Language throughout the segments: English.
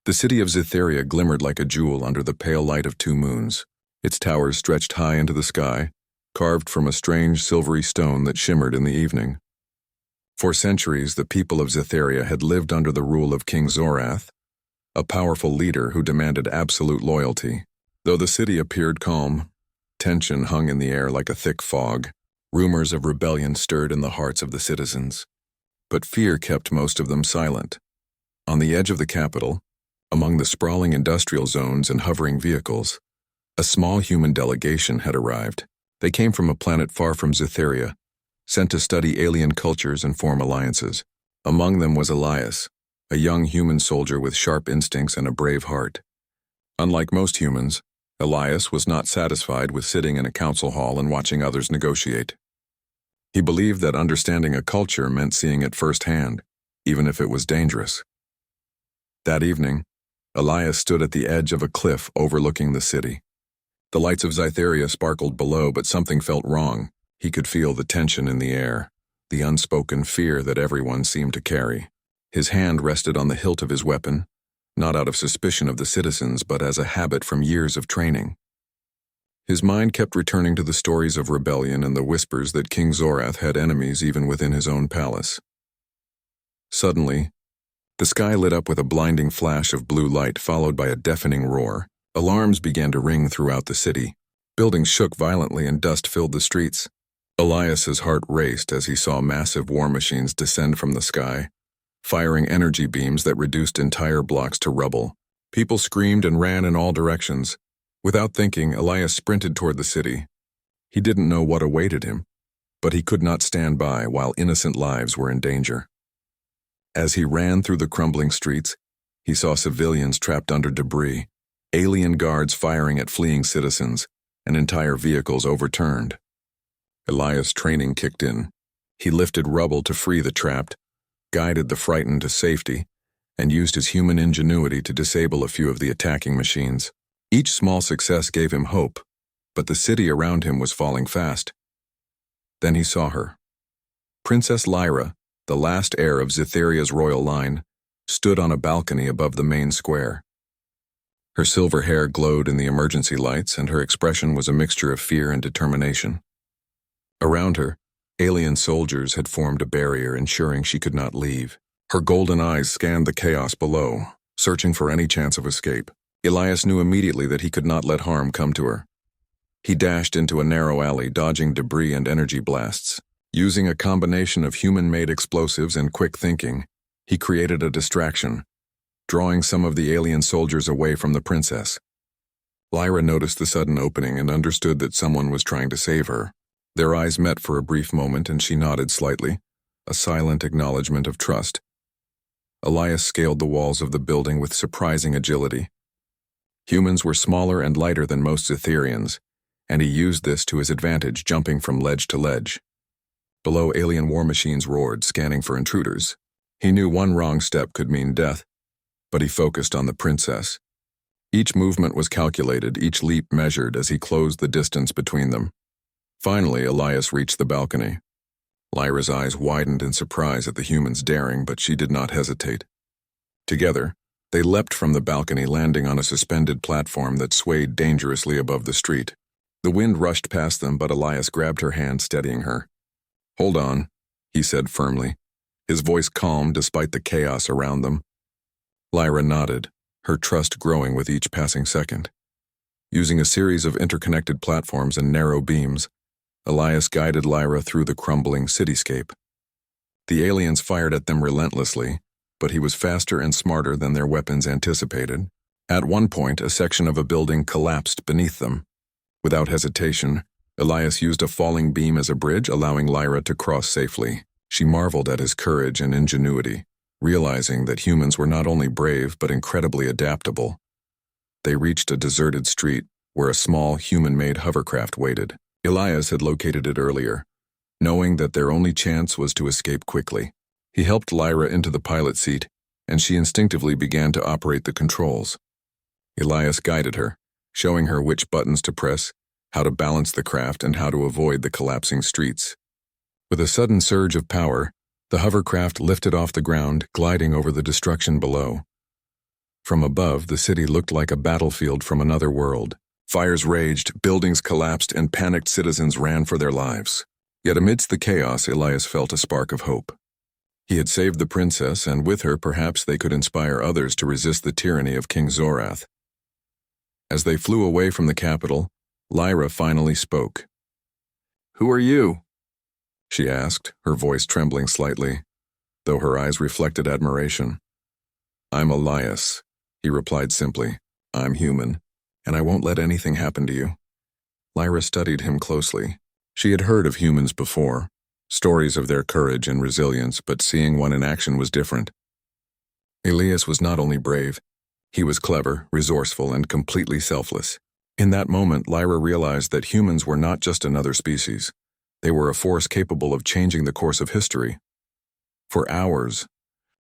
The city of Cytheria glimmered like a jewel under the pale light of two moons. Its towers stretched high into the sky, carved from a strange silvery stone that shimmered in the evening. For centuries, the people of Cytheria had lived under the rule of King Zorath, a powerful leader who demanded absolute loyalty. Though the city appeared calm, tension hung in the air like a thick fog. Rumors of rebellion stirred in the hearts of the citizens. But fear kept most of them silent. On the edge of the capital, among the sprawling industrial zones and hovering vehicles, a small human delegation had arrived. They came from a planet far from Cytheria, sent to study alien cultures and form alliances. Among them was Elias, a young human soldier with sharp instincts and a brave heart. Unlike most humans, Elias was not satisfied with sitting in a council hall and watching others negotiate. He believed that understanding a culture meant seeing it firsthand, even if it was dangerous. That evening, Elias stood at the edge of a cliff overlooking the city. The lights of Cytheria sparkled below, but something felt wrong. He could feel the tension in the air, the unspoken fear that everyone seemed to carry. His hand rested on the hilt of his weapon, not out of suspicion of the citizens, but as a habit from years of training. His mind kept returning to the stories of rebellion and the whispers that King Zorath had enemies even within his own palace. Suddenly, the sky lit up with a blinding flash of blue light followed by a deafening roar. Alarms began to ring throughout the city. Buildings shook violently and dust filled the streets. Elias's heart raced as he saw massive war machines descend from the sky, firing energy beams that reduced entire blocks to rubble. People screamed and ran in all directions. Without thinking, Elias sprinted toward the city. He didn't know what awaited him, but he could not stand by while innocent lives were in danger. As he ran through the crumbling streets, he saw civilians trapped under debris, alien guards firing at fleeing citizens, and entire vehicles overturned. Elias' training kicked in. He lifted rubble to free the trapped, guided the frightened to safety, and used his human ingenuity to disable a few of the attacking machines. Each small success gave him hope, but the city around him was falling fast. Then he saw her. Princess Lyra, the last heir of Cytheria's royal line, stood on a balcony above the main square. Her silver hair glowed in the emergency lights, and her expression was a mixture of fear and determination. Around her, alien soldiers had formed a barrier, ensuring she could not leave. Her golden eyes scanned the chaos below, searching for any chance of escape. Elias knew immediately that he could not let harm come to her. He dashed into a narrow alley, dodging debris and energy blasts. Using a combination of human-made explosives and quick thinking, he created a distraction, drawing some of the alien soldiers away from the princess. Lyra noticed the sudden opening and understood that someone was trying to save her. Their eyes met for a brief moment, and she nodded slightly, a silent acknowledgement of trust. Elias scaled the walls of the building with surprising agility. Humans were smaller and lighter than most Cytherians, and he used this to his advantage, jumping from ledge to ledge. Below, alien war machines roared, scanning for intruders. He knew one wrong step could mean death, but he focused on the princess. Each movement was calculated, each leap measured as he closed the distance between them. Finally, Elias reached the balcony. Lyra's eyes widened in surprise at the human's daring, but she did not hesitate. Together, they leapt from the balcony, landing on a suspended platform that swayed dangerously above the street. The wind rushed past them, but Elias grabbed her hand, steadying her. "Hold on," he said firmly, his voice calm despite the chaos around them. Lyra nodded, her trust growing with each passing second. Using a series of interconnected platforms and narrow beams, Elias guided Lyra through the crumbling cityscape. The aliens fired at them relentlessly, but he was faster and smarter than their weapons anticipated. At one point, a section of a building collapsed beneath them. Without hesitation, Elias used a falling beam as a bridge, allowing Lyra to cross safely. She marveled at his courage and ingenuity, realizing that humans were not only brave but incredibly adaptable. They reached a deserted street where a small human-made hovercraft waited. Elias had located it earlier, knowing that their only chance was to escape quickly. He helped Lyra into the pilot seat, and she instinctively began to operate the controls. Elias guided her, showing her which buttons to press, how to balance the craft, and how to avoid the collapsing streets. With a sudden surge of power, the hovercraft lifted off the ground, gliding over the destruction below. From above, the city looked like a battlefield from another world. Fires raged, buildings collapsed, and panicked citizens ran for their lives. Yet amidst the chaos, Elias felt a spark of hope. He had saved the princess, and with her perhaps they could inspire others to resist the tyranny of King Zorath. As they flew away from the capital, Lyra finally spoke. "Who are you?" she asked, her voice trembling slightly, though her eyes reflected admiration. "I'm Elias," he replied simply. "I'm human, and I won't let anything happen to you." Lyra studied him closely. She had heard of humans before, stories of their courage and resilience, but seeing one in action was different. Elias was not only brave, he was clever, resourceful, and completely selfless. In that moment, Lyra realized that humans were not just another species. They were a force capable of changing the course of history. For hours,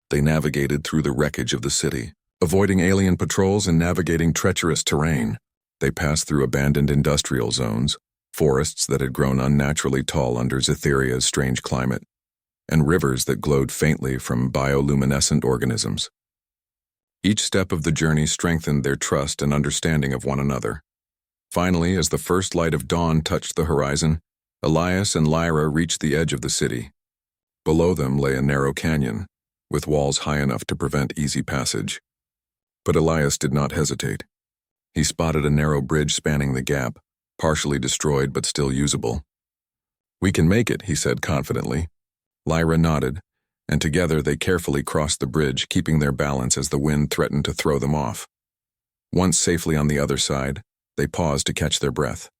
they navigated through the wreckage of the city, avoiding alien patrols and navigating treacherous terrain. They passed through abandoned industrial zones, forests that had grown unnaturally tall under Zetheria's strange climate, and rivers that glowed faintly from bioluminescent organisms. Each step of the journey strengthened their trust and understanding of one another. Finally, as the first light of dawn touched the horizon, Elias and Lyra reached the edge of the city. Below them lay a narrow canyon, with walls high enough to prevent easy passage. But Elias did not hesitate. He spotted a narrow bridge spanning the gap, partially destroyed but still usable. "We can make it," he said confidently. Lyra nodded, and together they carefully crossed the bridge, keeping their balance as the wind threatened to throw them off. Once safely on the other side, they paused to catch their breath.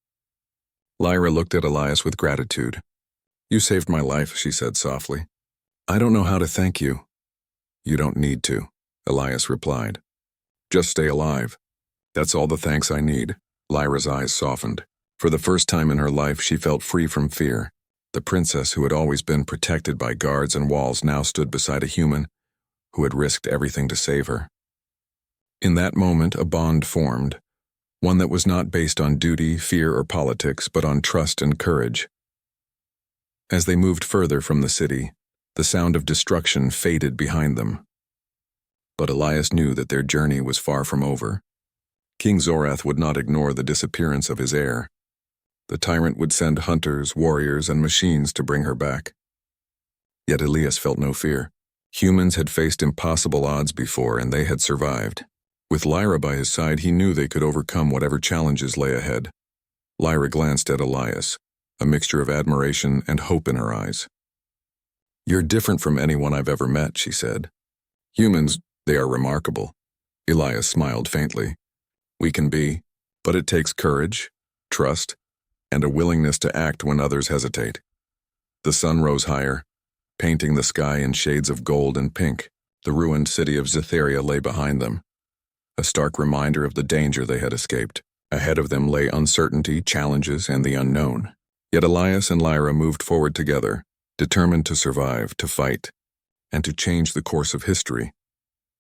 Lyra looked at Elias with gratitude. "You saved my life," she said softly. "I don't know how to thank you." "You don't need to," Elias replied. "Just stay alive. That's all the thanks I need." Lyra's eyes softened. For the first time in her life, she felt free from fear. The princess, who had always been protected by guards and walls, now stood beside a human who had risked everything to save her. In that moment, a bond formed, one that was not based on duty, fear, or politics, but on trust and courage. As they moved further from the city, the sound of destruction faded behind them. But Elias knew that their journey was far from over. King Zorath would not ignore the disappearance of his heir. The tyrant would send hunters, warriors, and machines to bring her back. Yet Elias felt no fear. Humans had faced impossible odds before, and they had survived. With Lyra by his side, he knew they could overcome whatever challenges lay ahead. Lyra glanced at Elias, a mixture of admiration and hope in her eyes. "You're different from anyone I've ever met," she said. "Humans, they are remarkable." Elias smiled faintly. "We can be, but it takes courage, trust, and a willingness to act when others hesitate." The sun rose higher, painting the sky in shades of gold and pink. The ruined city of Zetheria lay behind them, a stark reminder of the danger they had escaped. Ahead of them lay uncertainty, challenges, and the unknown. Yet Elias and Lyra moved forward together, determined to survive, to fight, and to change the course of history.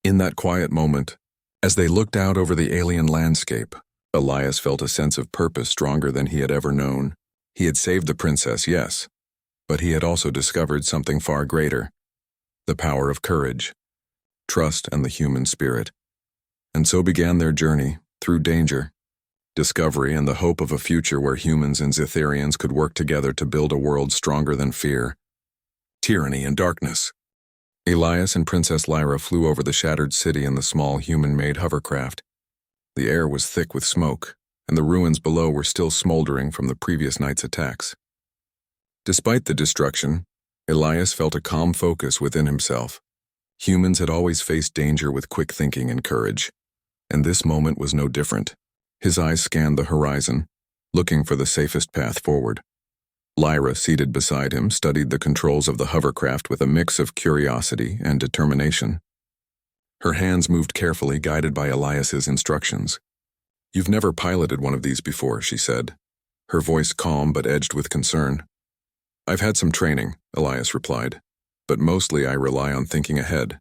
In that quiet moment, as they looked out over the alien landscape, Elias felt a sense of purpose stronger than he had ever known. He had saved the princess, yes, but he had also discovered something far greater: the power of courage, trust, and the human spirit. And so began their journey, through danger, discovery, and the hope of a future where humans and Zetherians could work together to build a world stronger than fear, tyranny, and darkness. Elias and Princess Lyra flew over the shattered city in the small human-made hovercraft. The air was thick with smoke, and the ruins below were still smoldering from the previous night's attacks. Despite the destruction, Elias felt a calm focus within himself. Humans had always faced danger with quick thinking and courage, and this moment was no different. His eyes scanned the horizon, looking for the safest path forward. Lyra, seated beside him, studied the controls of the hovercraft with a mix of curiosity and determination. Her hands moved carefully, guided by Elias's instructions. "You've never piloted one of these before," she said, her voice calm but edged with concern. "I've had some training," Elias replied, "but mostly I rely on thinking ahead.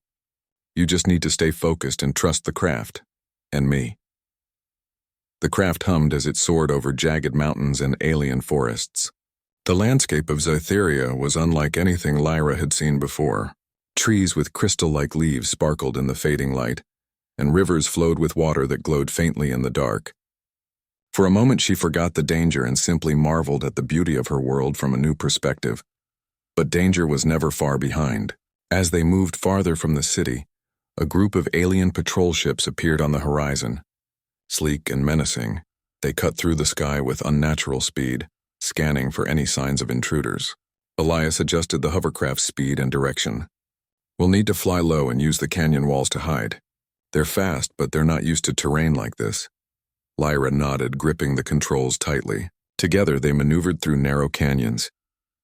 You just need to stay focused and trust the craft, and me." The craft hummed as it soared over jagged mountains and alien forests. The landscape of Zetheria was unlike anything Lyra had seen before. Trees with crystal-like leaves sparkled in the fading light, and rivers flowed with water that glowed faintly in the dark. For a moment she forgot the danger and simply marveled at the beauty of her world from a new perspective. But danger was never far behind. As they moved farther from the city, a group of alien patrol ships appeared on the horizon. Sleek and menacing, they cut through the sky with unnatural speed, scanning for any signs of intruders. Elias adjusted the hovercraft's speed and direction. "We'll need to fly low and use the canyon walls to hide. They're fast, but they're not used to terrain like this." Lyra nodded, gripping the controls tightly. Together they maneuvered through narrow canyons,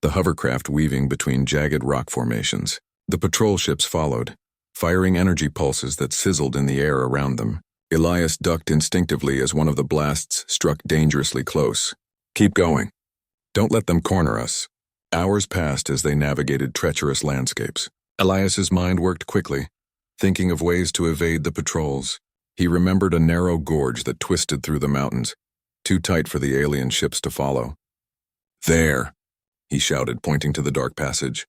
the hovercraft weaving between jagged rock formations. The patrol ships followed, firing energy pulses that sizzled in the air around them. Elias ducked instinctively as one of the blasts struck dangerously close. "Keep going. Don't let them corner us." Hours passed as they navigated treacherous landscapes. Elias's mind worked quickly, thinking of ways to evade the patrols. He remembered a narrow gorge that twisted through the mountains, too tight for the alien ships to follow. "There!" he shouted, pointing to the dark passage.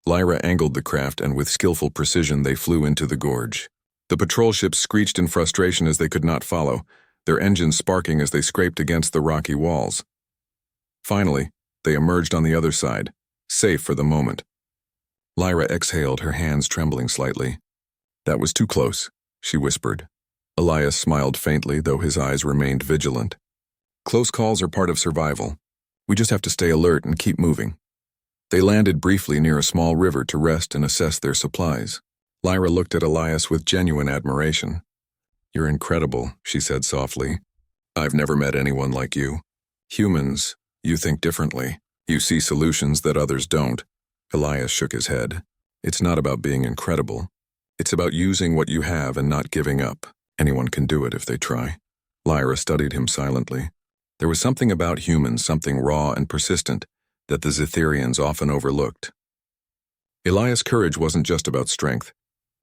Lyra angled the craft, and with skillful precision they flew into the gorge. The patrol ships screeched in frustration as they could not follow, their engines sparking as they scraped against the rocky walls. Finally, they emerged on the other side, safe for the moment. Lyra exhaled, her hands trembling slightly. "That was too close," she whispered. Elias smiled faintly, though his eyes remained vigilant. "Close calls are part of survival. We just have to stay alert and keep moving." They landed briefly near a small river to rest and assess their supplies. Lyra looked at Elias with genuine admiration. "You're incredible," she said softly. "I've never met anyone like you. Humans, you think differently. You see solutions that others don't." Elias shook his head. "It's not about being incredible. It's about using what you have and not giving up. Anyone can do it if they try." Lyra studied him silently. There was something about humans, something raw and persistent, that the Zetherians often overlooked. Elias' courage wasn't just about strength.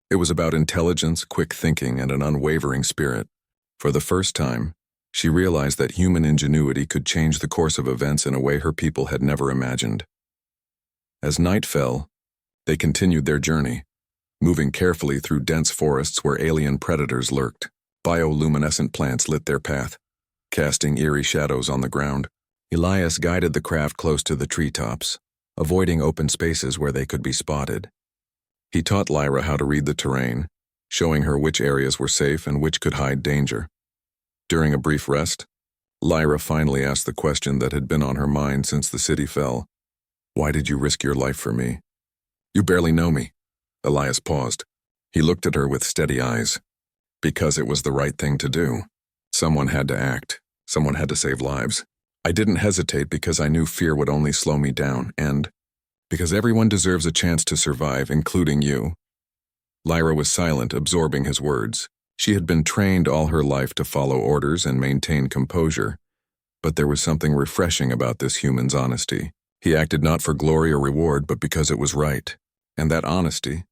It was about intelligence, quick thinking, and an unwavering spirit. For the first time, she realized that human ingenuity could change the course of events in a way her people had never imagined. As night fell, they continued their journey, moving carefully through dense forests where alien predators lurked. Bioluminescent plants lit their path, casting eerie shadows on the ground. Elias guided the craft close to the treetops, avoiding open spaces where they could be spotted. He taught Lyra how to read the terrain, showing her which areas were safe and which could hide danger. During a brief rest, Lyra finally asked the question that had been on her mind since the city fell. "Why did you risk your life for me?" "You barely know me." Elias paused. He looked at her with steady eyes. "Because it was the right thing to do. Someone had to act. Someone had to save lives. I didn't hesitate because I knew fear would only slow me down, and because everyone deserves a chance to survive, including you." Lyra was silent, absorbing his words. She had been trained all her life to follow orders and maintain composure, but there was something refreshing about this human's honesty. He acted not for glory or reward, but because it was right. And that honesty,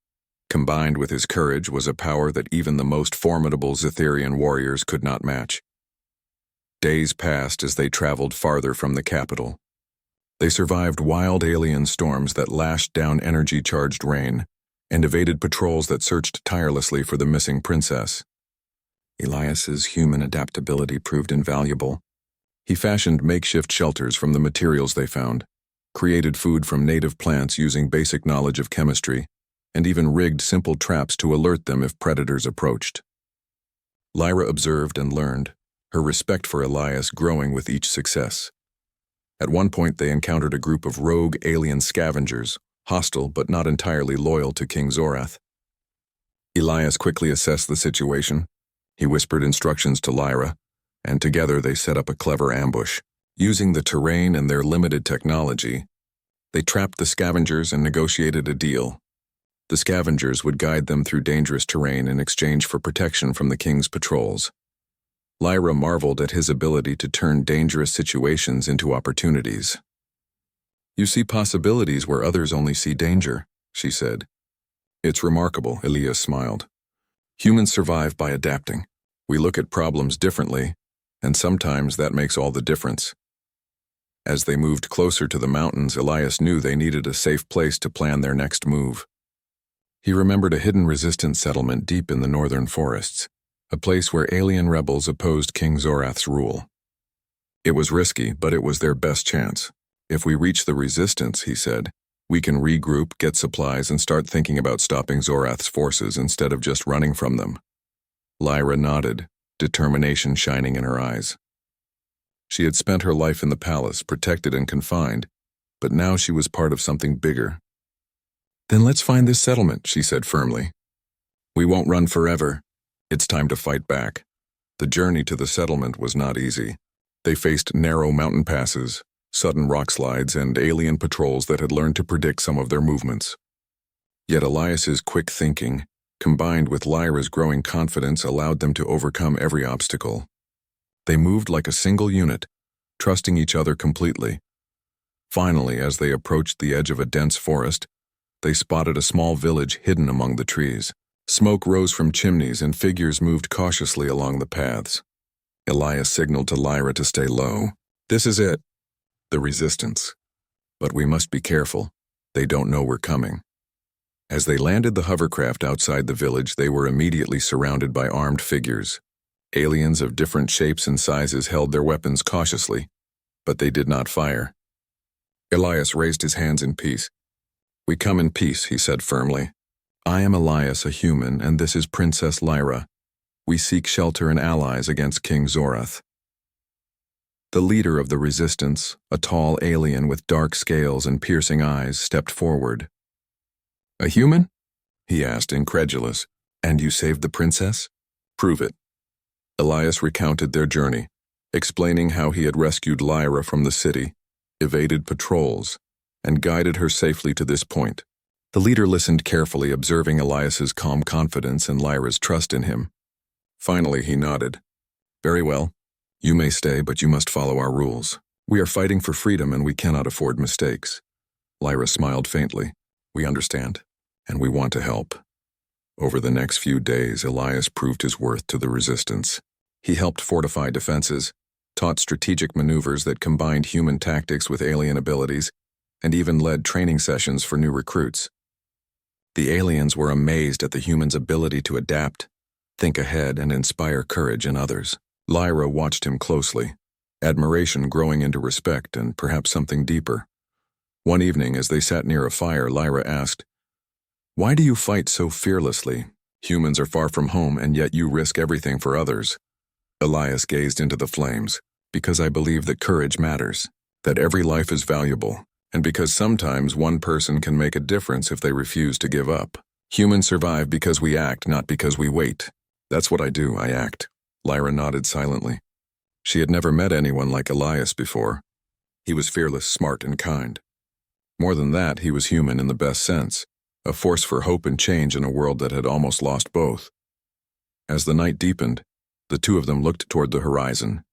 combined with his courage, was a power that even the most formidable Zetherian warriors could not match. Days passed as they traveled farther from the capital. They survived wild alien storms that lashed down energy-charged rain and evaded patrols that searched tirelessly for the missing princess. Elias's human adaptability proved invaluable. He fashioned makeshift shelters from the materials they found, created food from native plants using basic knowledge of chemistry, and even rigged simple traps to alert them if predators approached. Lyra observed and learned, her respect for Elias growing with each success. At one point they encountered a group of rogue alien scavengers, hostile but not entirely loyal to King Zorath. Elias quickly assessed the situation. He whispered instructions to Lyra, and together they set up a clever ambush. Using the terrain and their limited technology, they trapped the scavengers and negotiated a deal. The scavengers would guide them through dangerous terrain in exchange for protection from the king's patrols. Lyra marveled at his ability to turn dangerous situations into opportunities. "You see possibilities where others only see danger," she said. "It's remarkable," Elias smiled. "Humans survive by adapting. We look at problems differently, and sometimes that makes all the difference." As they moved closer to the mountains, Elias knew they needed a safe place to plan their next move. He remembered a hidden resistance settlement deep in the northern forests. a place where alien rebels opposed King Zorath's rule. It was risky, but it was their best chance. If we reach the resistance, he said, we can regroup, get supplies, and start thinking about stopping Zorath's forces instead of just running from them. Lyra nodded, determination shining in her eyes. She had spent her life in the palace, protected and confined, but now she was part of something bigger. Then let's find this settlement, she said firmly. We won't run forever. It's time to fight back. The journey to the settlement was not easy. They faced narrow mountain passes, sudden rock slides, and alien patrols that had learned to predict some of their movements. Yet Elias's quick thinking, combined with Lyra's growing confidence, allowed them to overcome every obstacle. They moved like a single unit, trusting each other completely. Finally, as they approached the edge of a dense forest, they spotted a small village hidden among the trees. Smoke rose from chimneys and figures moved cautiously along the paths. Elias signaled to Lyra to stay low. This is it. The resistance. But we must be careful. They don't know we're coming. As they landed the hovercraft outside the village, they were immediately surrounded by armed figures. Aliens of different shapes and sizes held their weapons cautiously, but they did not fire. Elias raised his hands in peace. We come in peace, he said firmly. I am Elias, a human, and this is Princess Lyra. We seek shelter and allies against King Zorath. The leader of the resistance, a tall alien with dark scales and piercing eyes, stepped forward. A human? He asked, incredulous. And you saved the princess? Prove it. Elias recounted their journey, explaining how he had rescued Lyra from the city, evaded patrols, and guided her safely to this point. The leader listened carefully, observing Elias's calm confidence and Lyra's trust in him. Finally, he nodded. Very well. You may stay, but you must follow our rules. We are fighting for freedom and we cannot afford mistakes. Lyra smiled faintly. We understand, and we want to help. Over the next few days, Elias proved his worth to the resistance. He helped fortify defenses, taught strategic maneuvers that combined human tactics with alien abilities, and even led training sessions for new recruits. The aliens were amazed at the humans' ability to adapt, think ahead, and inspire courage in others. Lyra watched him closely, admiration growing into respect and perhaps something deeper. One evening, as they sat near a fire, Lyra asked, Why do you fight so fearlessly? Humans are far from home, and yet you risk everything for others. Elias gazed into the flames. Because I believe that courage matters, that every life is valuable, and because sometimes one person can make a difference if they refuse to give up. Humans survive because we act, not because we wait. That's what I do, I act. Lyra nodded silently. She had never met anyone like Elias before. He was fearless, smart, and kind. More than that, he was human in the best sense, a force for hope and change in a world that had almost lost both. As the night deepened, the two of them looked toward the horizon.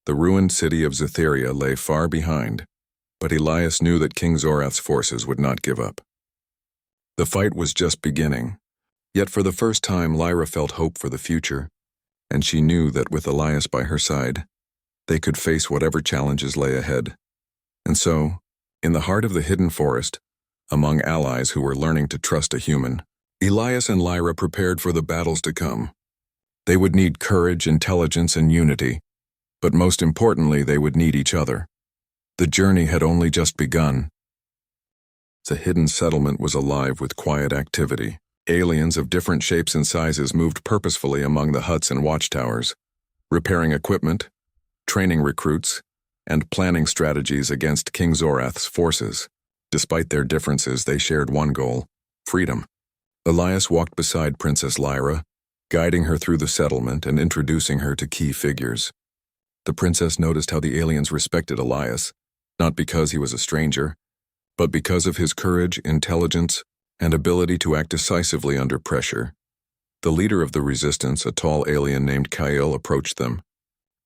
The ruined city of Zetheria lay far behind, but Elias knew that King Zorath's forces would not give up. The fight was just beginning, yet for the first time Lyra felt hope for the future, and she knew that with Elias by her side, they could face whatever challenges lay ahead. And so, in the heart of the hidden forest, among allies who were learning to trust a human, Elias and Lyra prepared for the battles to come. They would need courage, intelligence, and unity, but most importantly, they would need each other. The journey had only just begun. The hidden settlement was alive with quiet activity. Aliens of different shapes and sizes moved purposefully among the huts and watchtowers, repairing equipment, training recruits, and planning strategies against King Zorath's forces. Despite their differences, they shared one goal: freedom. Elias walked beside Princess Lyra, guiding her through the settlement and introducing her to key figures. The princess noticed how the aliens respected Elias, not because he was a stranger, but because of his courage, intelligence, and ability to act decisively under pressure. The leader of the resistance, a tall alien named Kyle, approached them.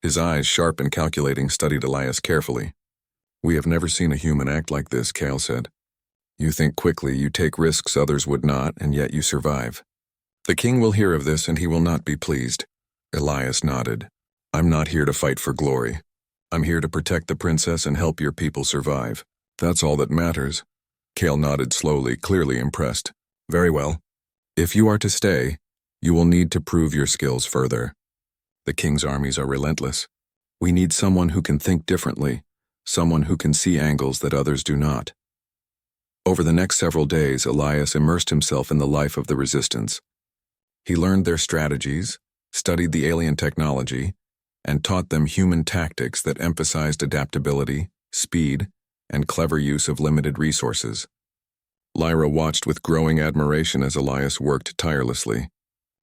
His eyes, sharp and calculating, studied Elias carefully. We have never seen a human act like this, Kyle said. You think quickly, you take risks others would not, and yet you survive. The king will hear of this and he will not be pleased. Elias nodded. I'm not here to fight for glory. I'm here to protect the princess and help your people survive. That's all that matters. Kale nodded slowly, clearly impressed. Very well. If you are to stay, You will need to prove your skills further. The king's armies are relentless. We need someone who can think differently, someone who can see angles that others do not. Over the next several days, Elias immersed himself in the life of the resistance. He learned their strategies, studied the alien technology, and taught them human tactics that emphasized adaptability, speed, and clever use of limited resources. Lyra watched with growing admiration as Elias worked tirelessly,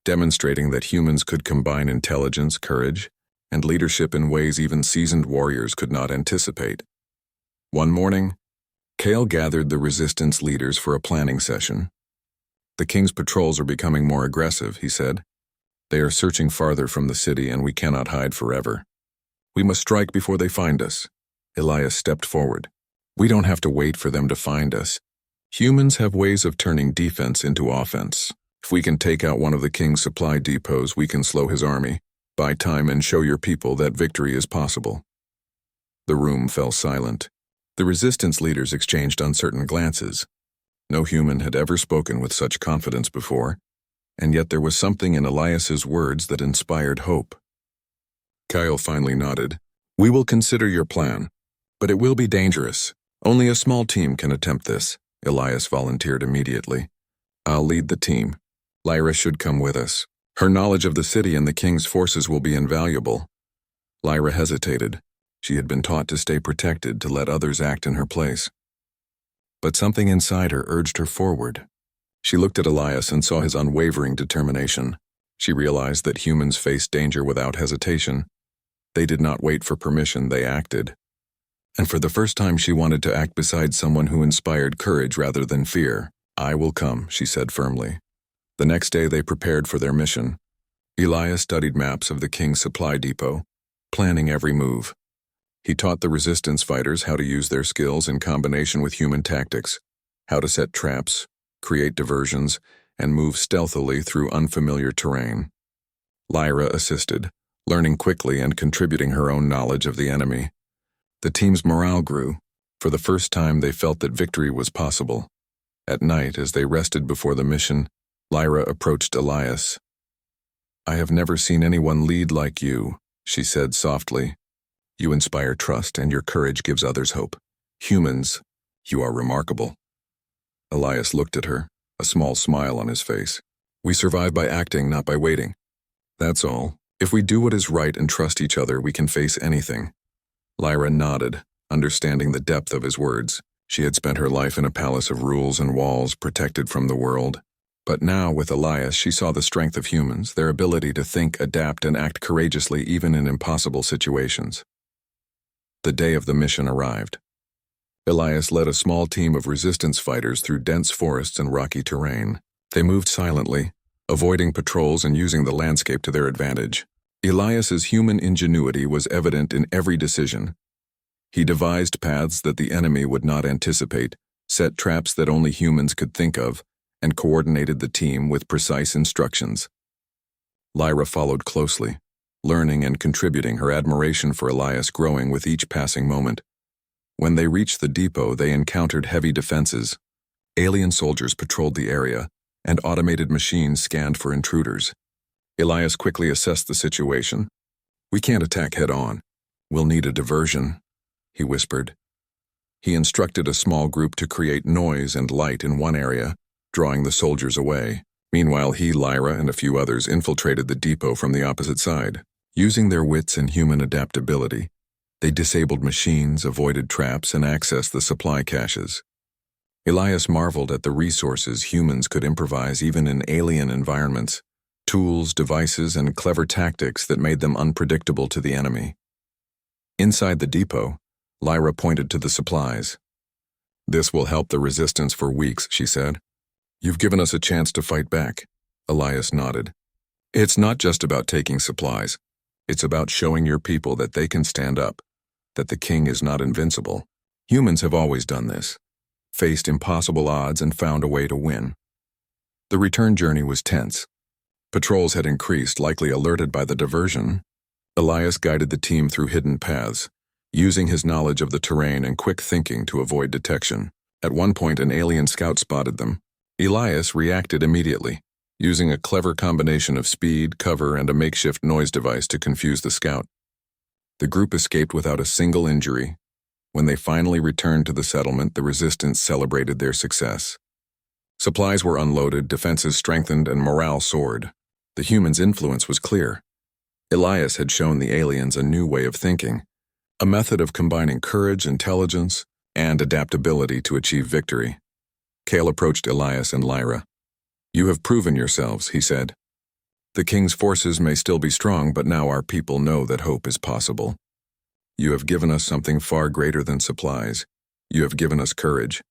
demonstrating that humans could combine intelligence, courage, and leadership in ways even seasoned warriors could not anticipate. One morning, Kale gathered the resistance leaders for a planning session. The king's patrols are becoming more aggressive, he said. They are searching farther from the city and we cannot hide forever. We must strike before they find us. Elias stepped forward. We don't have to wait for them to find us. Humans have ways of turning defense into offense. If we can take out one of the king's supply depots, we can slow his army, buy time, and show your people that victory is possible. The room fell silent. The resistance leaders exchanged uncertain glances. No human had ever spoken with such confidence before, and yet there was something in Elias's words that inspired hope. Kyle finally nodded. We will consider your plan, but it will be dangerous. Only a small team can attempt this. Elias volunteered immediately. I'll lead the team. Lyra should come with us. Her knowledge of the city and the king's forces will be invaluable. Lyra hesitated. She had been taught to stay protected, to let others act in her place. But something inside her urged her forward. She looked at Elias and saw his unwavering determination. She realized that humans face danger without hesitation. They did not wait for permission, they acted. And for the first time she wanted to act beside someone who inspired courage rather than fear. I will come, she said firmly. The next day they prepared for their mission. Elias studied maps of the king's supply depot, planning every move. He taught the resistance fighters how to use their skills in combination with human tactics, how to set traps, create diversions, and move stealthily through unfamiliar terrain. Lyra assisted, learning quickly and contributing her own knowledge of the enemy. The team's morale grew. For the first time they felt that victory was possible. At night, as they rested before the mission, Lyra approached Elias. I have never seen anyone lead like you, she said softly. You inspire trust and your courage gives others hope. Humans, you are remarkable. Elias looked at her, a small smile on his face. We survive by acting, not by waiting. That's all. If we do what is right and trust each other, we can face anything. Lyra nodded, understanding the depth of his words. She had spent her life in a palace of rules and walls, protected from the world. But now, with Elias, she saw the strength of humans, their ability to think, adapt, and act courageously even in impossible situations. The day of the mission arrived. Elias led a small team of resistance fighters through dense forests and rocky terrain. They moved silently, avoiding patrols and using the landscape to their advantage. Elias's human ingenuity was evident in every decision. He devised paths that the enemy would not anticipate, set traps that only humans could think of, and coordinated the team with precise instructions. Lyra followed closely, learning and contributing, her admiration for Elias growing with each passing moment. When they reached the depot, they encountered heavy defenses. Alien soldiers patrolled the area, and automated machines scanned for intruders. Elias quickly assessed the situation. We can't attack head-on. We'll need a diversion, he whispered. He instructed a small group to create noise and light in one area, drawing the soldiers away. Meanwhile, he, Lyra, and a few others infiltrated the depot from the opposite side. Using their wits and human adaptability, they disabled machines, avoided traps, and accessed the supply caches. Elias marveled at the resources humans could improvise even in alien environments, tools, devices, and clever tactics that made them unpredictable to the enemy. Inside the depot, Lyra pointed to the supplies. This will help the resistance for weeks, she said. You've given us a chance to fight back. Elias nodded. It's not just about taking supplies. It's about showing your people that they can stand up, that the king is not invincible. Humans have always done this, faced impossible odds and found a way to win. The return journey was tense. Patrols had increased, likely alerted by the diversion. Elias guided the team through hidden paths, using his knowledge of the terrain and quick thinking to avoid detection. At one point, an alien scout spotted them. Elias reacted immediately. using a clever combination of speed, cover, and a makeshift noise device to confuse the scout. The group escaped without a single injury. When they finally returned to the settlement, the resistance celebrated their success. Supplies were unloaded, defenses strengthened, and morale soared. The humans' influence was clear. Elias had shown the aliens a new way of thinking, a method of combining courage, intelligence, and adaptability to achieve victory. Kale approached Elias and Lyra. "You have proven yourselves," he said. "The king's forces may still be strong, but now our people know that hope is possible. You have given us something far greater than supplies. You have given us courage."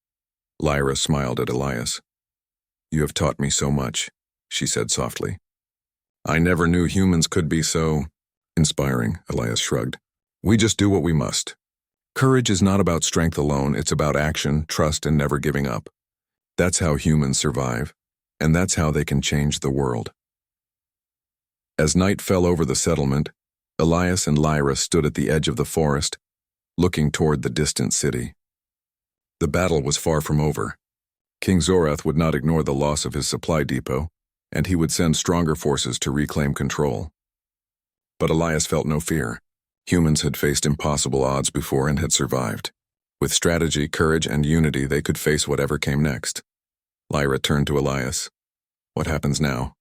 Lyra smiled at Elias. "You have taught me so much," she said softly. "I never knew humans could be so inspiring," Elias shrugged. "We just do what we must. Courage is not about strength alone, it's about action, trust, and never giving up. That's how humans survive, and that's how they can change the world." As night fell over the settlement, Elias and Lyra stood at the edge of the forest, looking toward the distant city. The battle was far from over. King Zorath would not ignore the loss of his supply depot, and he would send stronger forces to reclaim control. But Elias felt no fear. Humans had faced impossible odds before and had survived. With strategy, courage, and unity, they could face whatever came next. Lyra turned to Elias. "What happens now?"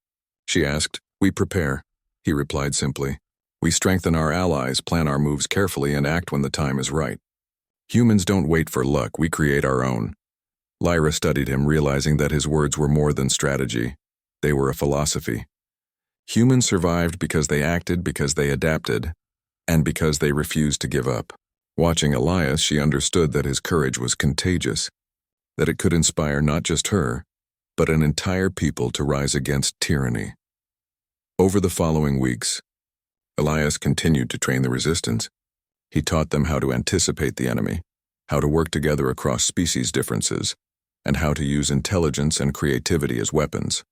she asked. "We prepare," he replied simply. "We strengthen our allies, plan our moves carefully, and act when the time is right. Humans don't wait for luck, we create our own." Lyra studied him, realizing that his words were more than strategy. They were a philosophy. Humans survived because they acted, because they adapted, and because they refused to give up. Watching Elias, she understood that his courage was contagious, that it could inspire not just her, but an entire people to rise against tyranny. Over the following weeks, Elias continued to train the resistance. He taught them how to anticipate the enemy, how to work together across species differences, and how to use intelligence and creativity as weapons.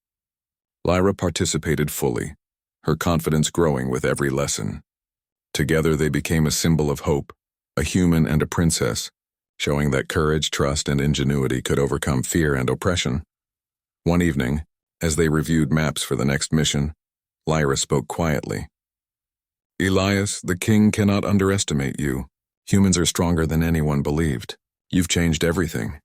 Lyra participated fully, her confidence growing with every lesson. Together they became a symbol of hope, a human and a princess, showing that courage, trust, and ingenuity could overcome fear and oppression. One evening, as they reviewed maps for the next mission, Lyra spoke quietly. "Elias, the king cannot underestimate you. Humans are stronger than anyone believed. You've changed everything."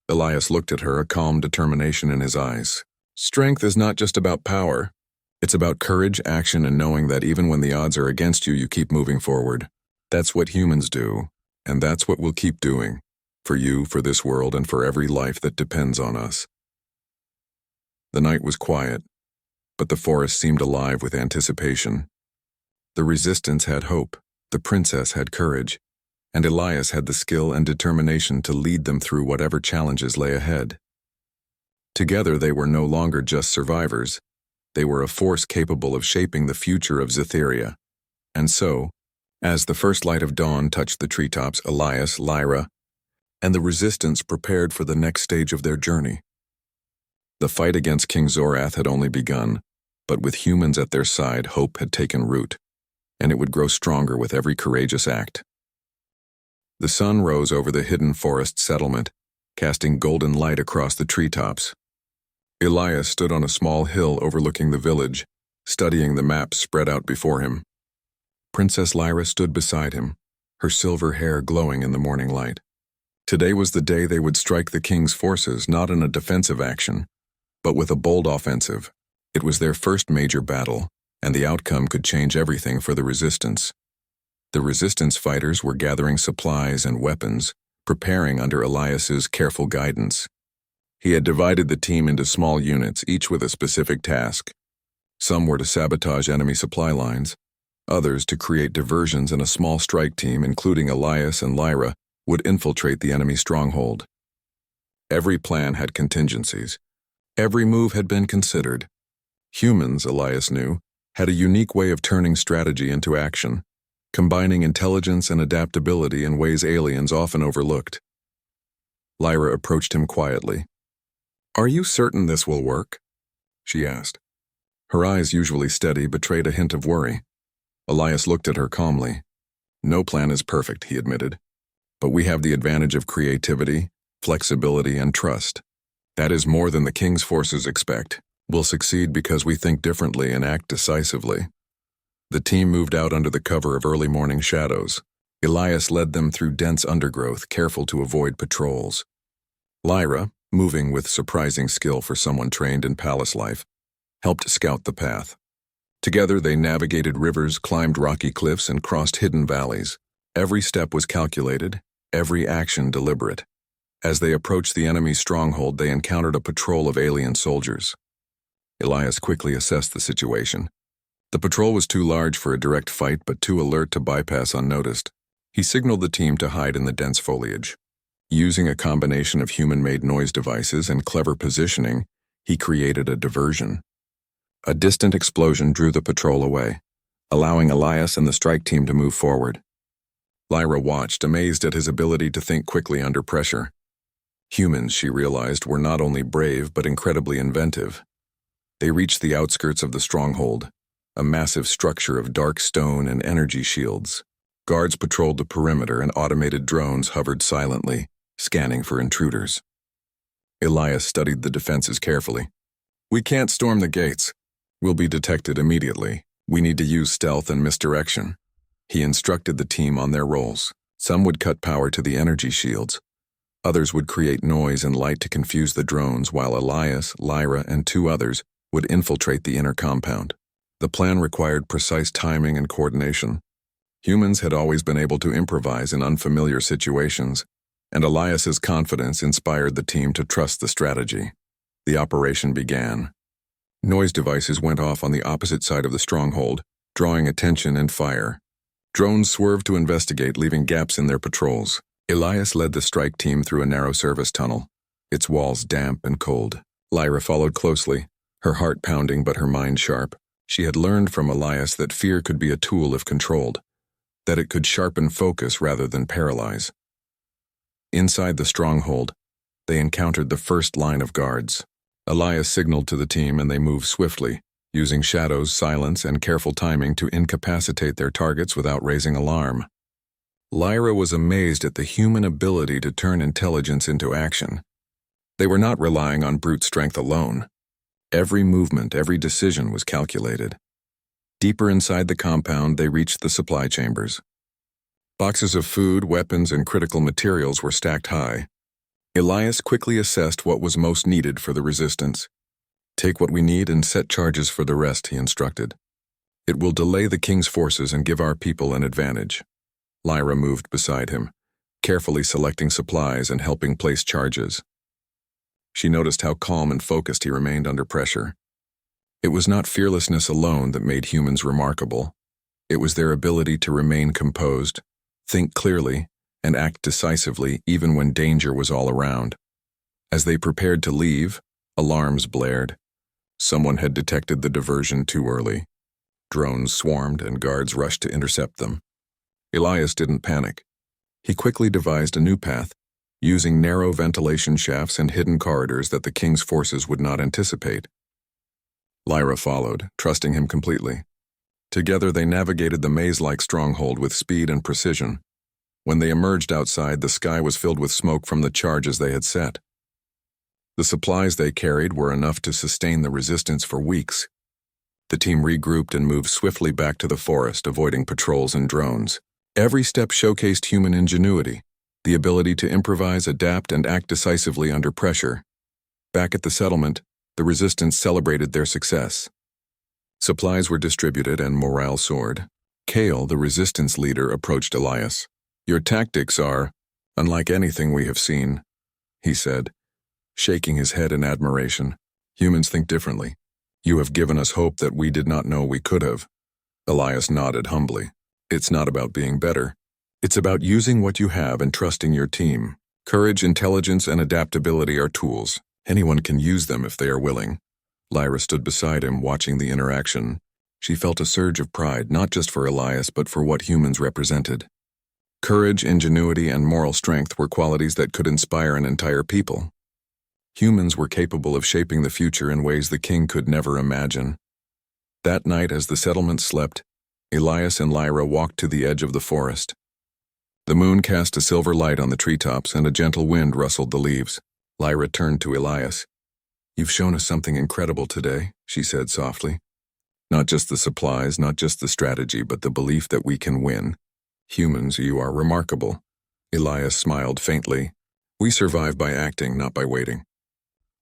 Elias looked at her, a calm determination in his eyes. "Strength is not just about power. It's about courage, action, and knowing that even when the odds are against you, you keep moving forward. That's what humans do, and that's what we'll keep doing. For you, for this world, and for every life that depends on us." The night was quiet, but the forest seemed alive with anticipation. The resistance had hope, the princess had courage, and Elias had the skill and determination to lead them through whatever challenges lay ahead. Together they were no longer just survivors. They were a force capable of shaping the future of Zetheria. And so, as the first light of dawn touched the treetops, Elias, Lyra, and the resistance prepared for the next stage of their journey. The fight against King Zorath had only begun, but with humans at their side, hope had taken root, and it would grow stronger with every courageous act. The sun rose over the hidden forest settlement, casting golden light across the treetops. Elias stood on a small hill overlooking the village, studying the maps spread out before him. Princess Lyra stood beside him, her silver hair glowing in the morning light. Today was the day they would strike the king's forces, not in a defensive action, but with a bold offensive. It was their first major battle, and the outcome could change everything for the resistance. The resistance fighters were gathering supplies and weapons, preparing under Elias's careful guidance. He had divided the team into small units, each with a specific task. Some were to sabotage enemy supply lines, others to create diversions, and a small strike team, including Elias and Lyra, would infiltrate the enemy stronghold. Every plan had contingencies. Every move had been considered. Humans, Elias knew, had a unique way of turning strategy into action, combining intelligence and adaptability in ways aliens often overlooked. Lyra approached him quietly. "Are you certain this will work?" she asked. Her eyes, usually steady, betrayed a hint of worry. Elias looked at her calmly. "No plan is perfect," he admitted. "But we have the advantage of creativity, flexibility, and trust. That is more than the king's forces expect. We'll succeed because we think differently and act decisively. The team moved out under the cover of early morning shadows. Elias led them through dense undergrowth, careful to avoid patrols. Lyra, moving with surprising skill for someone trained in palace life, helped scout the path. Together they navigated rivers, climbed rocky cliffs, and crossed hidden valleys. Every step was calculated, every action deliberate. As they approached the enemy's stronghold, they encountered a patrol of alien soldiers. Elias quickly assessed the situation. The patrol was too large for a direct fight, but too alert to bypass unnoticed. He signaled the team to hide in the dense foliage. Using a combination of human-made noise devices and clever positioning, he created a diversion. A distant explosion drew the patrol away, allowing Elias and the strike team to move forward. Lyra watched, amazed at his ability to think quickly under pressure. Humans, she realized, were not only brave but incredibly inventive. They reached the outskirts of the stronghold, a massive structure of dark stone and energy shields. Guards patrolled the perimeter and automated drones hovered silently, scanning for intruders. Elias studied the defenses carefully. "We can't storm the gates. We'll be detected immediately. We need to use stealth and misdirection." He instructed the team on their roles. Some would cut power to the energy shields. Others would create noise and light to confuse the drones, while Elias, Lyra, and 2 others would infiltrate the inner compound. The plan required precise timing and coordination. Humans had always been able to improvise in unfamiliar situations, and Elias's confidence inspired the team to trust the strategy. The operation began. Noise devices went off on the opposite side of the stronghold, drawing attention and fire. Drones swerved to investigate, leaving gaps in their patrols. Elias led the strike team through a narrow service tunnel, its walls damp and cold. Lyra followed closely, her heart pounding but her mind sharp. She had learned from Elias that fear could be a tool if controlled, that it could sharpen focus rather than paralyze. Inside the stronghold, they encountered the first line of guards. Elias signaled to the team and they moved swiftly, using shadows, silence, and careful timing to incapacitate their targets without raising alarm. Lyra was amazed at the human ability to turn intelligence into action. They were not relying on brute strength alone. Every movement, every decision was calculated. Deeper inside the compound, they reached the supply chambers. Boxes of food, weapons, and critical materials were stacked high. Elias quickly assessed what was most needed for the resistance. "Take what we need and set charges for the rest," he instructed. "It will delay the king's forces and give our people an advantage." Lyra moved beside him, carefully selecting supplies and helping place charges. She noticed how calm and focused he remained under pressure. It was not fearlessness alone that made humans remarkable. It was their ability to remain composed, think clearly, and act decisively even when danger was all around. As they prepared to leave, alarms blared. Someone had detected the diversion too early. Drones swarmed and guards rushed to intercept them. Elias didn't panic. He quickly devised a new path, using narrow ventilation shafts and hidden corridors that the king's forces would not anticipate. Lyra followed, trusting him completely. Together they navigated the maze-like stronghold with speed and precision. When they emerged outside, the sky was filled with smoke from the charges they had set. The supplies they carried were enough to sustain the resistance for weeks. The team regrouped and moved swiftly back to the forest, avoiding patrols and drones. Every step showcased human ingenuity, the ability to improvise, adapt, and act decisively under pressure. Back at the settlement, the resistance celebrated their success. Supplies were distributed and morale soared. Kale, the resistance leader, approached Elias. "Your tactics are unlike anything we have seen," he said, shaking his head in admiration. "Humans think differently. You have given us hope that we did not know we could have." Elias nodded humbly. "It's not about being better. It's about using what you have and trusting your team. Courage, intelligence, and adaptability are tools. Anyone can use them if they are willing." Lyra stood beside him, watching the interaction. She felt a surge of pride, not just for Elias, but for what humans represented. Courage, ingenuity, and moral strength were qualities that could inspire an entire people. Humans were capable of shaping the future in ways the king could never imagine. That night, as the settlement slept, Elias and Lyra walked to the edge of the forest. The moon cast a silver light on the treetops, and a gentle wind rustled the leaves. Lyra turned to Elias. "You've shown us something incredible today," she said softly. "Not just the supplies, not just the strategy, but the belief that we can win. Humans, you are remarkable." Elias smiled faintly. "We survive by acting, not by waiting.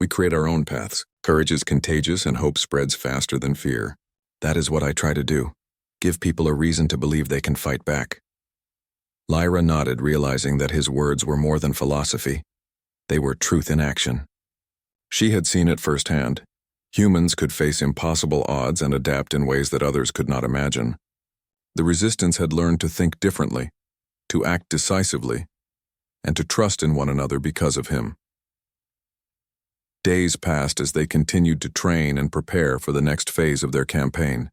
We create our own paths. Courage is contagious and hope spreads faster than fear. That is what I try to do. Give people a reason to believe they can fight back." Lyra nodded, realizing that his words were more than philosophy. They were truth in action. She had seen it firsthand. Humans could face impossible odds and adapt in ways that others could not imagine. The resistance had learned to think differently, to act decisively, and to trust in one another because of him. Days passed as they continued to train and prepare for the next phase of their campaign.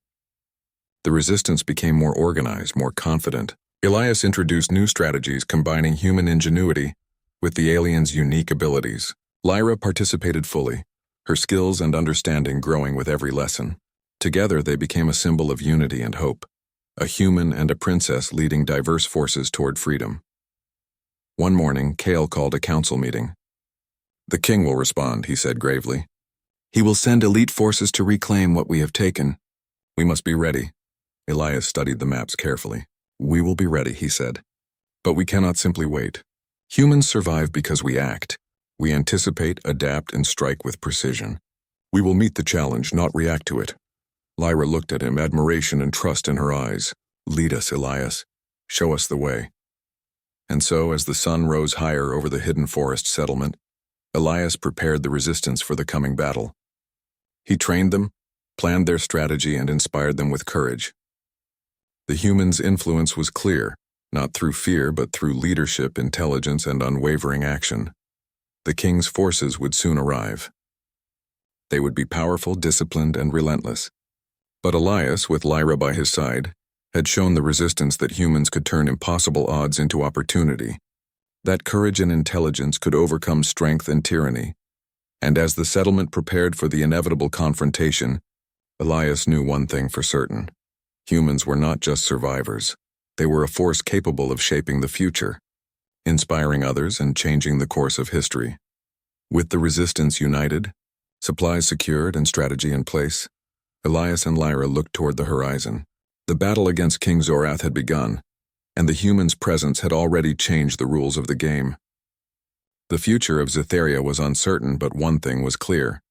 The resistance became more organized, more confident. Elias introduced new strategies combining human ingenuity with the aliens' unique abilities. Lyra participated fully, her skills and understanding growing with every lesson. Together they became a symbol of unity and hope, a human and a princess leading diverse forces toward freedom. One morning, Kale called a council meeting. "The king will respond," he said gravely. "He will send elite forces to reclaim what we have taken. We must be ready." Elias studied the maps carefully. "We will be ready," he said. "But we cannot simply wait. Humans survive because we act. We anticipate, adapt, and strike with precision. We will meet the challenge, not react to it." Lyra looked at him, admiration and trust in her eyes. "Lead us, Elias. Show us the way." And so, as the sun rose higher over the hidden forest settlement, Elias prepared the resistance for the coming battle. He trained them, planned their strategy, and inspired them with courage. The humans' influence was clear, not through fear but through leadership, intelligence, and unwavering action. The king's forces would soon arrive. They would be powerful, disciplined, and relentless. But Elias, with Lyra by his side, had shown the resistance that humans could turn impossible odds into opportunity, that courage and intelligence could overcome strength and tyranny. And as the settlement prepared for the inevitable confrontation, Elias knew one thing for certain. Humans were not just survivors. They were a force capable of shaping the future, inspiring others and changing the course of history. With the resistance united, supplies secured, and strategy in place, Elias and Lyra looked toward the horizon. The battle against King Zorath had begun, and the humans' presence had already changed the rules of the game. The future of Zetheria was uncertain, but one thing was clear.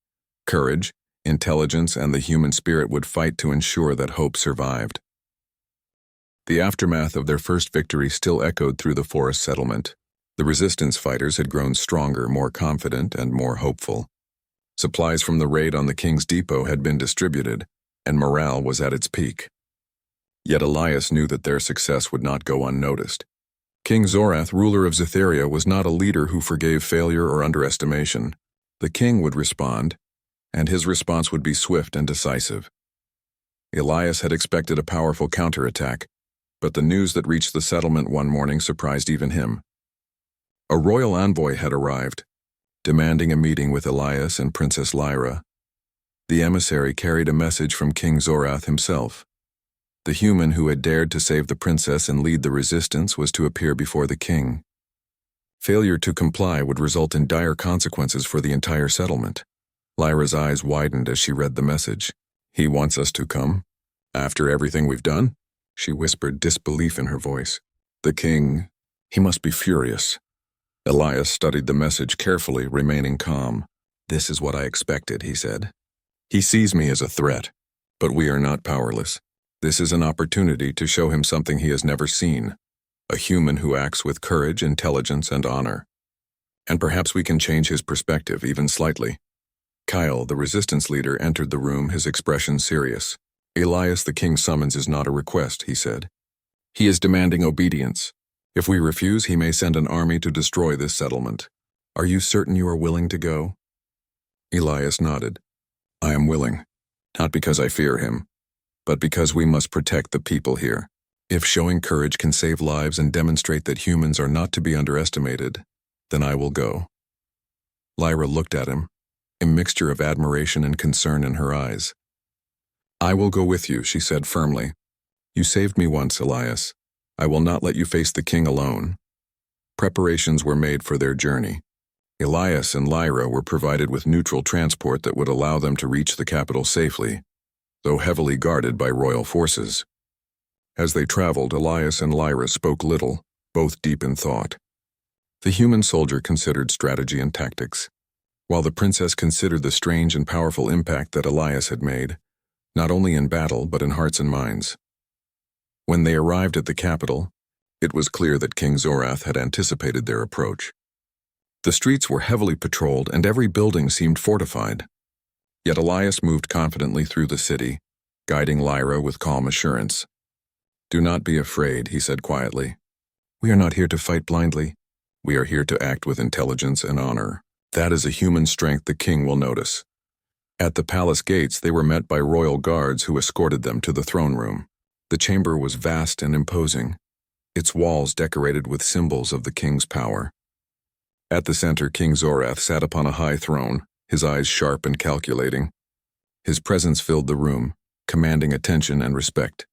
Courage, intelligence, and the human spirit would fight to ensure that hope survived. The aftermath of their first victory still echoed through the forest settlement. The resistance fighters had grown stronger, more confident, and more hopeful. Supplies from the raid on the king's depot had been distributed, and morale was at its peak. Yet Elias knew that their success would not go unnoticed. King Zorath, ruler of Zetheria, was not a leader who forgave failure or underestimation. The king would respond, and his response would be swift and decisive. Elias had expected a powerful counterattack, but the news that reached the settlement one morning surprised even him. A royal envoy had arrived, demanding a meeting with Elias and Princess Lyra. The emissary carried a message from King Zorath himself. The human who had dared to save the princess and lead the resistance was to appear before the king. Failure to comply would result in dire consequences for the entire settlement. Lyra's eyes widened as she read the message. "He wants us to come? After everything we've done?" She whispered, disbelief in her voice. "The king, he must be furious." Elias studied the message carefully, remaining calm. "This is what I expected," he said. "He sees me as a threat, but we are not powerless. This is an opportunity to show him something he has never seen, a human who acts with courage, intelligence, and honor. And perhaps we can change his perspective, even slightly." Kyle, the resistance leader, entered the room, his expression serious. "Elias, the king's summons is not a request," he said. "He is demanding obedience. If we refuse, he may send an army to destroy this settlement. Are you certain you are willing to go?" Elias nodded. "I am willing, not because I fear him, but because we must protect the people here. If showing courage can save lives and demonstrate that humans are not to be underestimated, then I will go." Lyra looked at him, a mixture of admiration and concern in her eyes. "I will go with you," she said firmly. "You saved me once, Elias. I will not let you face the king alone." Preparations were made for their journey. Elias and Lyra were provided with neutral transport that would allow them to reach the capital safely, though heavily guarded by royal forces. As they traveled, Elias and Lyra spoke little, both deep in thought. The human soldier considered strategy and tactics, while the princess considered the strange and powerful impact that Elias had made, not only in battle but in hearts and minds. When they arrived at the capital, it was clear that King Zorath had anticipated their approach. The streets were heavily patrolled and every building seemed fortified. Yet Elias moved confidently through the city, guiding Lyra with calm assurance. "Do not be afraid," he said quietly. "We are not here to fight blindly. We are here to act with intelligence and honor. That is a human strength the king will notice." At the palace gates, they were met by royal guards who escorted them to the throne room. The chamber was vast and imposing, its walls decorated with symbols of the king's power. At the center, King Zorath sat upon a high throne, his eyes sharp and calculating. His presence filled the room, commanding attention and respect.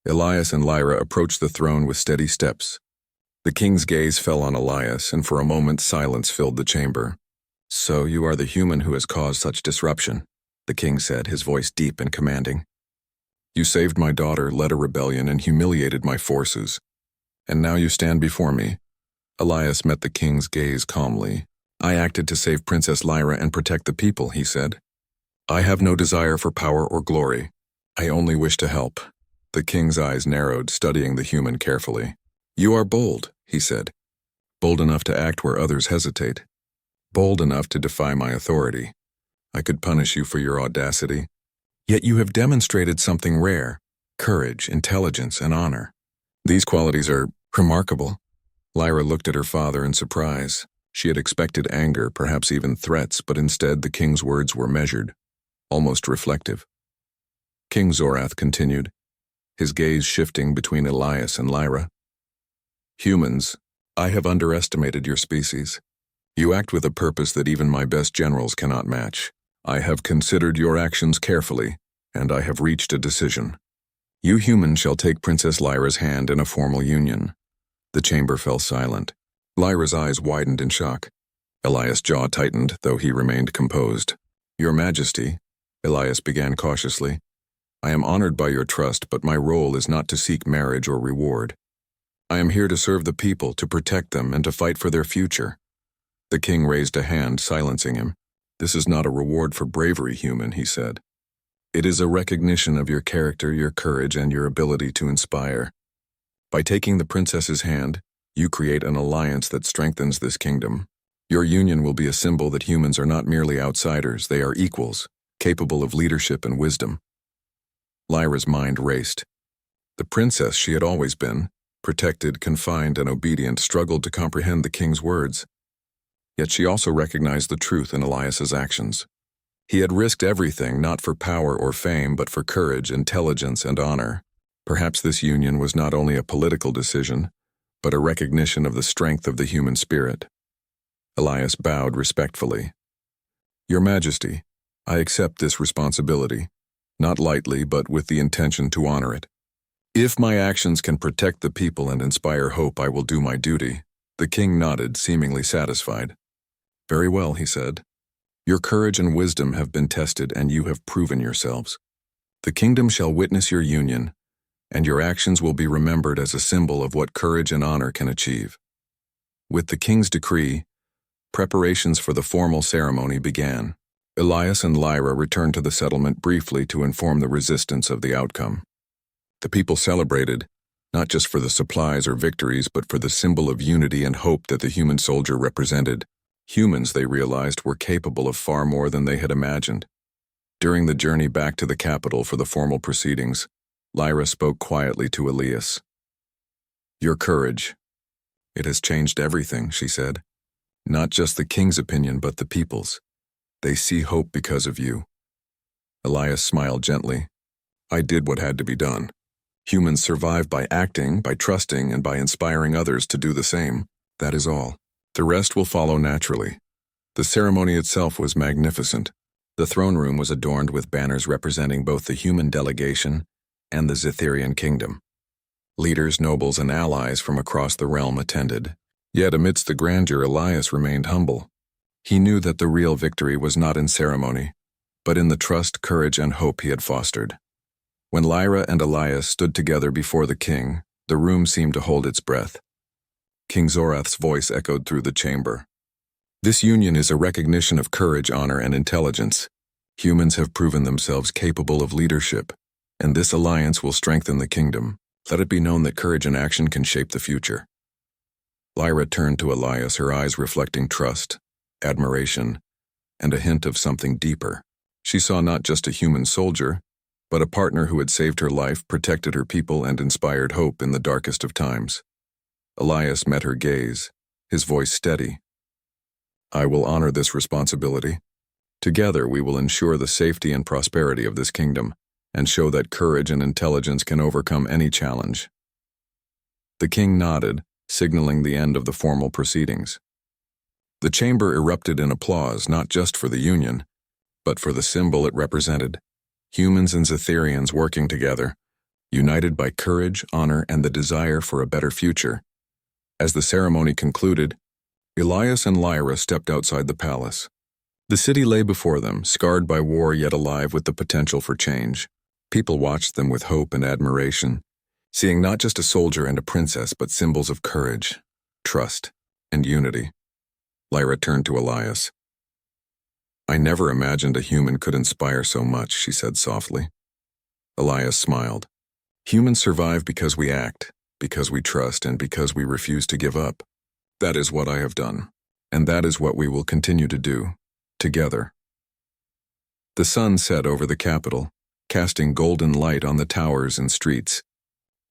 Elias and Lyra approached the throne with steady steps. The king's gaze fell on Elias, and for a moment silence filled the chamber. "So you are the human who has caused such disruption," the king said, his voice deep and commanding. "You saved my daughter, led a rebellion, and humiliated my forces. And now you stand before me." Elias met the king's gaze calmly. "I acted to save Princess Lyra and protect the people," he said. "I have no desire for power or glory. I only wish to help." The king's eyes narrowed, studying the human carefully. "You are bold," he said. "Bold enough to act where others hesitate. Bold enough to defy my authority. I could punish you for your audacity. Yet you have demonstrated something rare: courage, intelligence, and honor. These qualities are remarkable." Lyra looked at her father in surprise. She had expected anger, perhaps even threats, but instead the king's words were measured, almost reflective. King Zorath continued, his gaze shifting between Elias and Lyra. "Humans, I have underestimated your species. You act with a purpose that even my best generals cannot match. I have considered your actions carefully, and I have reached a decision. You humans shall take Princess Lyra's hand in a formal union." The chamber fell silent. Lyra's eyes widened in shock. Elias' jaw tightened, though he remained composed. "Your Majesty," Elias began cautiously, "I am honored by your trust, but my role is not to seek marriage or reward. I am here to serve the people, to protect them, and to fight for their future." The king raised a hand, silencing him. "This is not a reward for bravery, human," he said. "It is a recognition of your character, your courage, and your ability to inspire. By taking the princess's hand, you create an alliance that strengthens this kingdom. Your union will be a symbol that humans are not merely outsiders, they are equals, capable of leadership and wisdom." Lyra's mind raced. The princess she had always been, protected, confined, and obedient, struggled to comprehend the king's words. Yet she also recognized the truth in Elias's actions. He had risked everything, not for power or fame, but for courage, intelligence, and honor. Perhaps this union was not only a political decision, but a recognition of the strength of the human spirit. Elias bowed respectfully. "Your Majesty, I accept this responsibility, not lightly, but with the intention to honor it. If my actions can protect the people and inspire hope, I will do my duty." The king nodded, seemingly satisfied. "Very well," he said. "Your courage and wisdom have been tested, and you have proven yourselves. The kingdom shall witness your union, and your actions will be remembered as a symbol of what courage and honor can achieve." With the king's decree, preparations for the formal ceremony began. Elias and Lyra returned to the settlement briefly to inform the resistance of the outcome. The people celebrated, not just for the supplies or victories, but for the symbol of unity and hope that the human soldier represented. Humans, they realized, were capable of far more than they had imagined. During the journey back to the capital for the formal proceedings, Lyra spoke quietly to Elias. "Your courage. It has changed everything," she said. "Not just the king's opinion, but the people's. They see hope because of you." Elias smiled gently. "I did what had to be done. Humans survive by acting, by trusting, and by inspiring others to do the same. That is all. The rest will follow naturally." The ceremony itself was magnificent. The throne room was adorned with banners representing both the human delegation and the Zitherian kingdom. Leaders, nobles, and allies from across the realm attended. Yet amidst the grandeur, Elias remained humble. He knew that the real victory was not in ceremony, but in the trust, courage, and hope he had fostered. When Lyra and Elias stood together before the king, the room seemed to hold its breath. King Zorath's voice echoed through the chamber. This union is a recognition of courage, honor, and intelligence. Humans have proven themselves capable of leadership, and this alliance will strengthen the kingdom. Let it be known that courage and action can shape the future. Lyra turned to Elias, her eyes reflecting trust, admiration, and a hint of something deeper. She saw not just a human soldier, but a partner who had saved her life, protected her people, and inspired hope in the darkest of times. Elias met her gaze, his voice steady. I will honor this responsibility. Together we will ensure the safety and prosperity of this kingdom, and show that courage and intelligence can overcome any challenge. The king nodded, signaling the end of the formal proceedings. The chamber erupted in applause, not just for the union, but for the symbol it represented: humans and Zetherians working together, united by courage, honor, and the desire for a better future. As the ceremony concluded, Elias and Lyra stepped outside the palace. The city lay before them, scarred by war yet alive with the potential for change. People watched them with hope and admiration, seeing not just a soldier and a princess, but symbols of courage, trust, and unity. Lyra turned to Elias. I never imagined a human could inspire so much, she said softly. Elias smiled. Humans survive because we act, because we trust, and because we refuse to give up. That is what I have done, and that is what we will continue to do, together. The sun set over the capital, casting golden light on the towers and streets.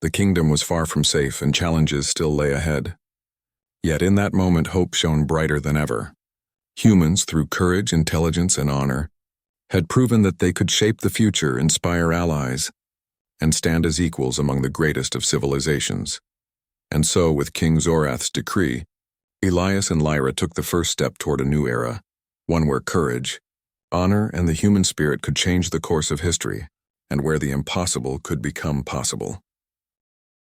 The kingdom was far from safe, and challenges still lay ahead. Yet in that moment hope shone brighter than ever. Humans, through courage, intelligence, and honor, had proven that they could shape the future, inspire allies, and stand as equals among the greatest of civilizations. And so, with King Zorath's decree, Elias and Lyra took the first step toward a new era, one where courage, honor, and the human spirit could change the course of history, and where the impossible could become possible.